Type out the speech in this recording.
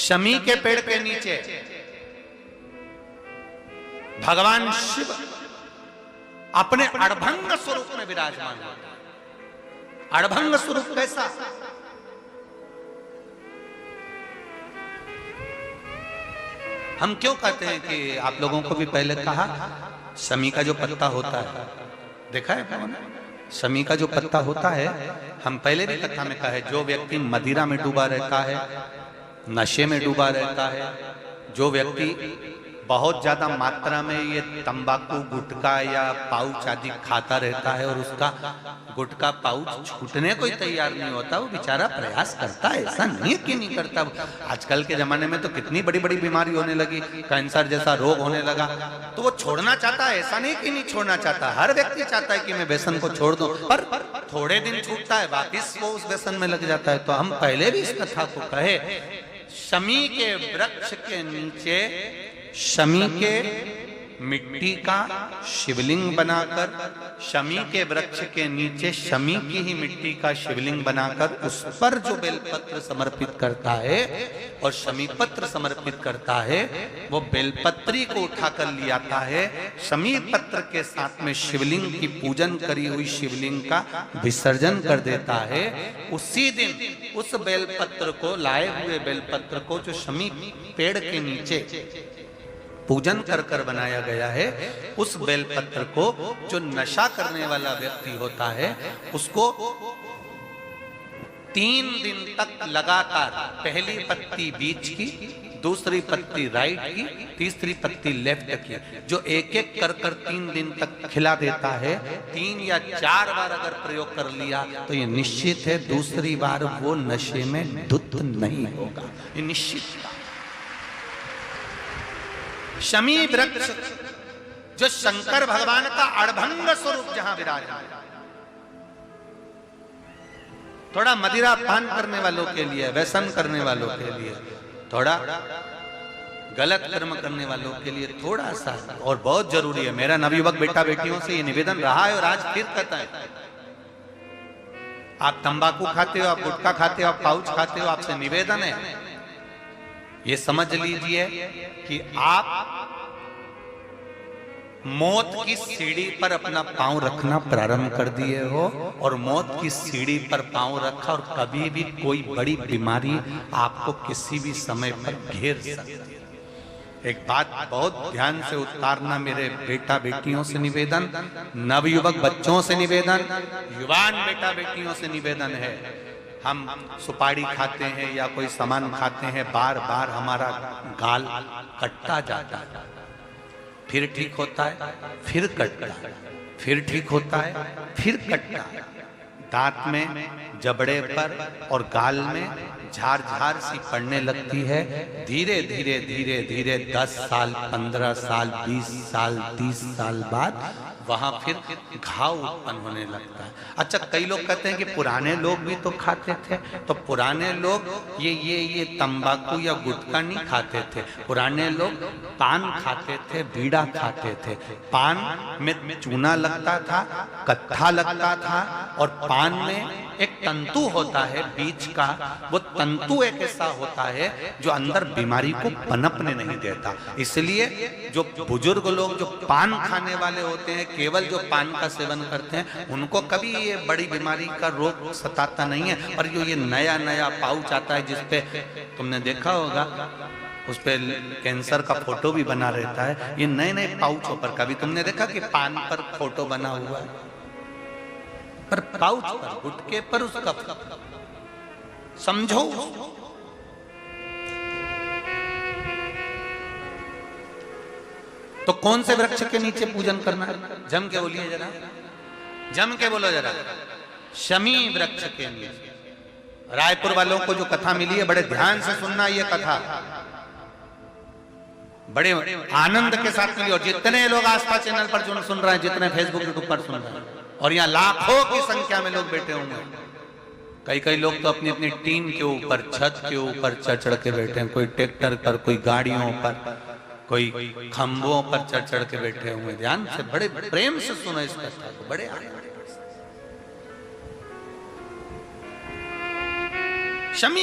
शमी के पेड़ के नीचे भगवान शिव अपने अड़भंग स्वरूप में विराजमान होते हैं। अड़भंग स्वरूप कैसा? हम क्यों कहते हैं कि आप लोगों को भी पहले कहा, शमी का जो पत्ता होता है, देखा है कौन? शमी का जो पत्ता होता है, हम पहले भी कथा में कहा है, जो व्यक्ति मदिरा में डूबा रहता है, नशे में डूबा रहता है, जो व्यक्ति बहुत ज्यादा मात्रा में ये तंबाकू गुटखा या पाउच आदि खाता रहता है और उसका गुटखा पाउच छूटने को ही तैयार नहीं होता, वो बेचारा प्रयास करता है, ऐसा नहीं है कि नहीं करता। आजकल के जमाने में तो कितनी बड़ी बड़ी बीमारी होने लगी, कैंसर जैसा रोग होने लगा, तो वो छोड़ना चाहता है, ऐसा नहीं कि नहीं छोड़ना चाहता। हर व्यक्ति चाहता है कि मैं व्यसन को छोड़ दूं, पर थोड़े दिन छूटता है, वापिस वो उस व्यसन में लग जाता है। तो हम पहले भी इस कथा को कहे, शमी के वृक्ष के नीचे शमी के मिट्टी का शिवलिंग बनाकर, शमी के वृक्ष के नीचे शमी की ही मिट्टी का शिवलिंग बनाकर उस पर जो बेलपत्र समर्पित करता है और शमी पत्र समर्पित करता है, वो बेलपत्री को उठाकर ले आता है, शमी पत्र के साथ में शिवलिंग की पूजन करी हुई शिवलिंग का विसर्जन कर देता है। उसी दिन उस बेलपत्र को, लाए हुए बेलपत्र को जो शमी पेड़ के नीचे पूजन कर कर बनाया गया है, उस बेलपत्र को जो नशा करने वाला व्यक्ति होता है उसको 3 दिन तक लगातार, पहली पत्ती बीच की, दूसरी पत्ती राइट की, तीसरी पत्ती लेफ्ट की, जो एक एक कर कर 3 दिन तक खिला देता है। 3 या 4 बार अगर प्रयोग कर लिया तो ये निश्चित है दूसरी बार वो नशे में धुत नहीं होगा, ये निश्चित। शमी वृक्ष जो शंकर भगवान का अड़भंग स्वरूप जहां विराजमान, थोड़ा मदिरा पान करने वालों के लिए, व्यसन करने वालों के लिए, थोड़ा गलत कर्म करने वालों के लिए थोड़ा सा और बहुत जरूरी है। मेरा नवयुवक बेटा बेटियों से ये निवेदन रहा है और आज फिर कहता है, आप तंबाकू खाते हो, आप गुटखा खाते हो, आप पाउच खाते हो, आपसे निवेदन है ये समझ लीजिए कि आप मौत की सीढ़ी पर अपना पांव रखना प्रारंभ कर दिए हो और मौत की सीढ़ी पर पांव रखा और कभी भी कोई बड़ी बीमारी आपको किसी भी समय पर घेर सकती है। एक बात बहुत ध्यान से उतारना, मेरे बेटा बेटियों से निवेदन, नवयुवक बच्चों से निवेदन, युवान बेटा बेटियों से निवेदन है, हम सुपारी खाते हैं या कोई सामान खाते हैं, बार बार हमारा गाल कटता जाता है, फिर ठीक होता है, फिर कटता है, फिर ठीक होता है, फिर कटता है। दांत में, जबड़े पर और गाल में झार झार सी पड़ने लगती है। धीरे धीरे धीरे धीरे 10 साल, 15 साल, 20 साल, 30 साल बाद वहां फिर घाव उत्पन्न होने लगता है। अच्छा, कई लोग कहते हैं कि पुराने लोग भी तो खाते थे, तो पुराने लोग ये तंबाकू या गुटखा नहीं खाते थे, पुराने लोग पान खाते थे, बीड़ा खाते थे। पान में चूना लगता था, कत्था लगता था, और पान में एक तंतु होता है बीच का, वो तंतु एक ऐसा होता है जो अंदर बीमारी को पनपने नहीं देता। इसलिए जो बुजुर्ग लोग जो पान खाने वाले होते हैं, केवल जो पान का सेवन करते हैं, उनको कभी ये बड़ी बीमारी का रोग सताता नहीं है। और जो ये नया नया पाउच आता है जिसपे तुमने देखा होगा, उस पे कैंसर का फोटो भी बना रहता है, ये नए नए पाउचों पर कभी तुमने देखा कि पान पर फोटो बना हुआ है, पर पाउच पर, गुटके पर उसका समझो। तो कौन से वृक्ष के नीचे पूजन करना है? जम के बोलिए जरा, जम के बोलो जरा, शमी वृक्ष के नीचे। रायपुर वालों को जो कथा मिली है, बड़े ध्यान से सुनना ये कथा, बड़े आनंद के साथ मिली। और जितने लोग आस्था चैनल पर जो सुन रहे हैं, जितने फेसबुक यूट्यूब पर सुन रहे हैं, और यहाँ लाखों की संख्या में लोग बैठे होंगे, कई लोग तो अपनी अपनी टीन के ऊपर, छत के ऊपर चढ़ के बैठे हैं, कोई ट्रैक्टर पर, कोई गाड़ियों पर, कोई खंभों पर चढ़ के बैठे हुए। ध्यान से, बड़े प्रेम से सुनो इस कथा को, बड़े शमी